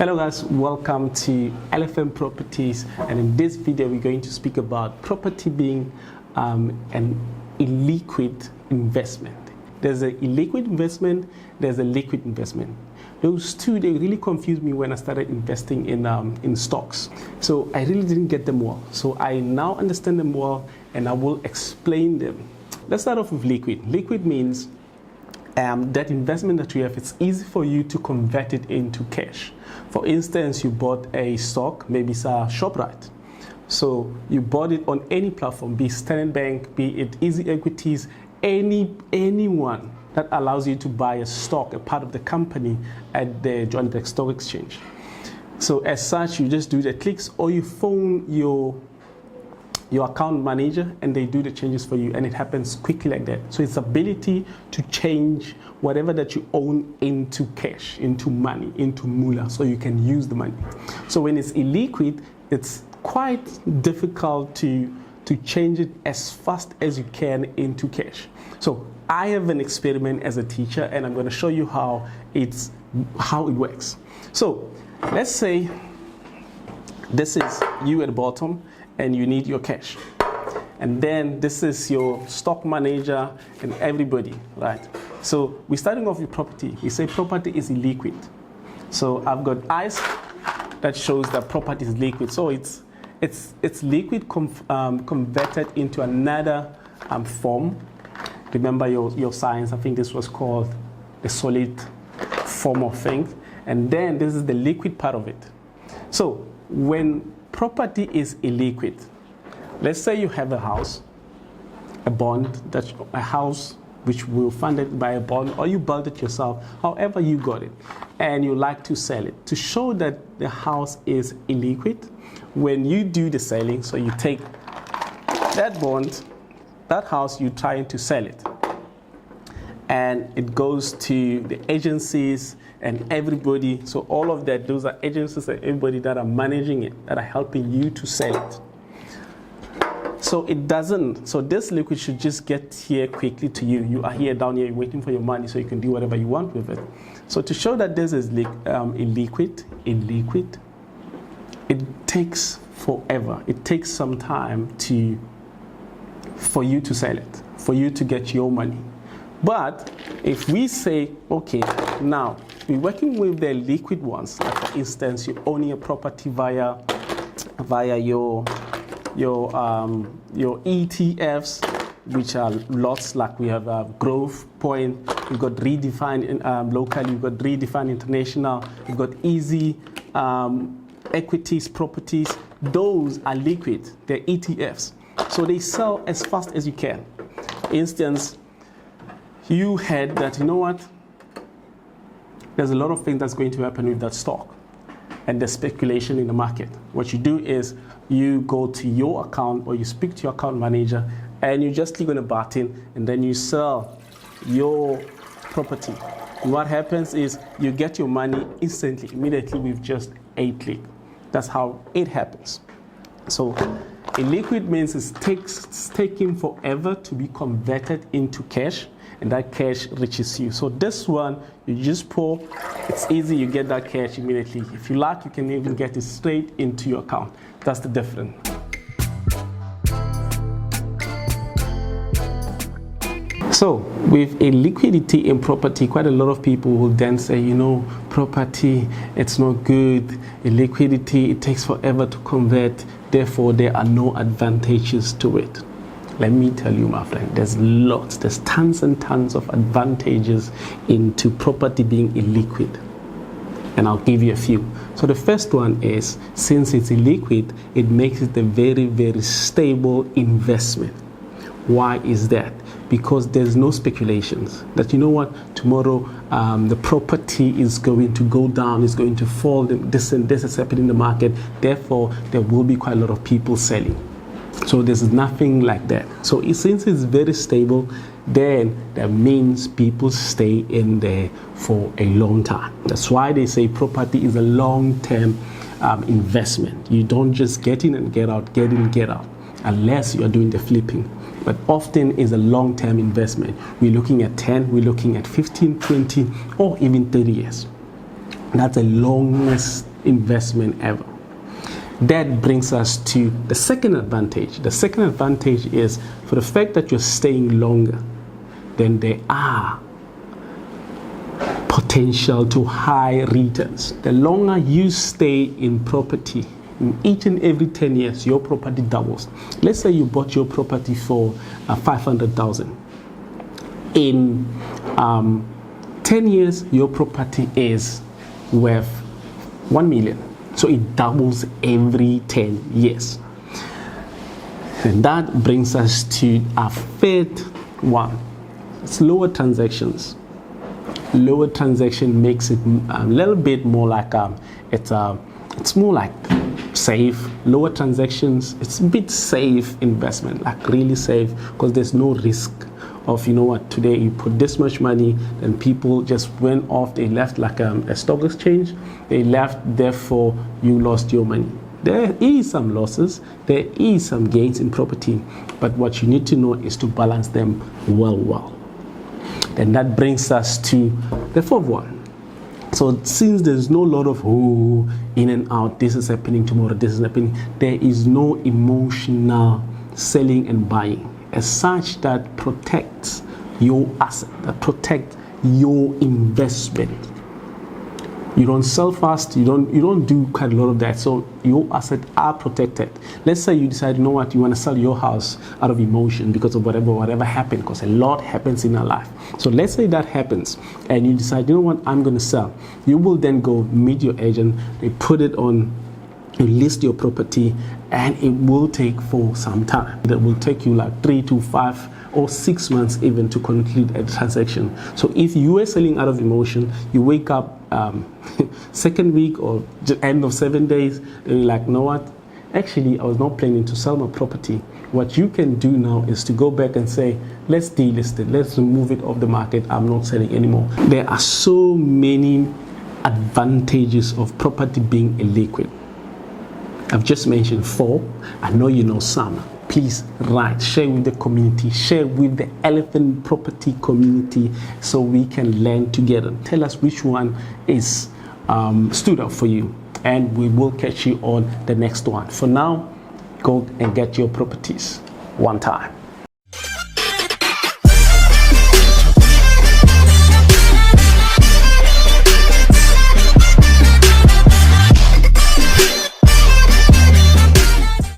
Hello guys, welcome to Elephant Properties, and in this video we're going to speak about property being an illiquid investment. There's an illiquid investment, there's a liquid investment. Those two, they really confused me when I started investing in stocks. So I really didn't get them well. So I now understand them well and I will explain them. Let's start off with liquid. Liquid means that investment that you have, it's easy for you to convert it into cash. For instance, you bought a stock, maybe it's a ShopRite. So you bought it on any platform, be it Standard Bank, be it Easy Equities, anyone that allows you to buy a stock, a part of the company at the Johannesburg Stock Exchange. So as such, you just do the clicks or you phone your account manager and they do the changes for you, and it happens quickly like that. So it's ability to change whatever that you own into cash, into money, into moolah, so you can use the money. So when it's illiquid, it's quite difficult to change it as fast as you can into cash. So I have an experiment as a teacher, and I'm going to show you how it works. So let's say this is you at the bottom and you need your cash, and then this is your stock manager and everybody, right? So we're starting off with property. We say property is illiquid. So I've got eyes that shows that property is liquid. So it's liquid converted into another form. Remember your science, I think this was called a solid form of things, and then this is the liquid part of it. So when property is illiquid, let's say you have a house, a house which will fund it by a bond, or you build it yourself, however you got it, and you like to sell it. To show that the house is illiquid, when you do the selling, so you take that bond, that house, you're trying to sell it, and it goes to the agencies and everybody. So all of that, those are agencies and everybody that are managing it, that are helping you to sell it. So it doesn't, so this liquid should just get here quickly to you. You are here down here waiting for your money so you can do whatever you want with it. So to show that this is illiquid, it takes forever. It takes some time for you to sell it, for you to get your money. But if we say, okay, now we're working with the liquid ones, like for instance, you're owning a property via your ETFs, which are lots, like we have Growth Point, we've got Redefined local, you've got Redefined international, you've got Easy Equities properties. Those are liquid, they're ETFs. So they sell as fast as you can. For instance, you had that, you know what, there's a lot of things that's going to happen with that stock and the speculation in the market. What you do is you go to your account or you speak to your account manager and you just click on a button and then you sell your property. What happens is you get your money instantly, immediately, with just a click. That's how it happens. So illiquid means it's taking forever to be converted into cash, and that cash reaches you. So this one, you just pour, it's easy, you get that cash immediately. If you like, you can even get it straight into your account. That's the difference. So with a liquidity in property, quite a lot of people will then say, you know, property, it's not good. Illiquidity, it takes forever to convert. Therefore, there are no advantages to it. Let me tell you, my friend, there's tons and tons of advantages into property being illiquid. And I'll give you a few. So the first one is, since it's illiquid, it makes it a very, very stable investment. Why is that? Because there's no speculations that, you know what, tomorrow the property is going to go down, is going to fall, this and this is happening in the market, therefore there will be quite a lot of people selling. So there's nothing like that. So since it's very stable, then that means people stay in there for a long time. That's why they say property is a long-term investment. You don't just get in and get out, get in, get out, unless you are doing the flipping. But often is a long-term investment. We're looking at 10, we're looking at 15, 20, or even 30 years. That's the longest investment ever. That brings us to the second advantage. The second advantage is for the fact that you're staying longer, then there are potential to high returns. The longer you stay in property, in each and every 10 years, your property doubles. Let's say you bought your property for 500,000. In 10 years, your property is worth 1 million. So it doubles every 10 years. And that brings us to our third one. It's lower transactions. Lower transaction makes it a little bit more like it's more like safe. Lower transactions, it's a bit safe investment, like really safe, because there's no risk of, you know what, today you put this much money, then people just went off, they left like a stock exchange, they left, therefore you lost your money. There is some losses, there is some gains in property, but what you need to know is to balance them well. And that brings us to the fourth one. So since there's no lot of in and out, this is happening tomorrow, this is happening, there is no emotional selling and buying as such that protects your asset, that protects your investment. You don't sell fast, you don't do quite a lot of that, so your assets are protected. Let's say you decide, you know what, you want to sell your house out of emotion because of whatever happened, because a lot happens in our life. So let's say that happens and you decide, you know what, I'm going to sell. You will then go meet your agent, they put it on, you list your property, and it will take for some time. That will take you like 3 to 5 or 6 months even to conclude a transaction. So if you are selling out of emotion, you wake up second week or end of 7 days, and you're like, you know what, actually I was not planning to sell my property. What you can do now is to go back and say, let's delist it, let's remove it off the market, I'm not selling anymore. There are so many advantages of property being illiquid. I've just mentioned 4. I know you know some. Please write, share with the community, share with the elephant property community so we can learn together. Tell us which one is stood out for you, and we will catch you on the next one. For now, go and get your properties one time.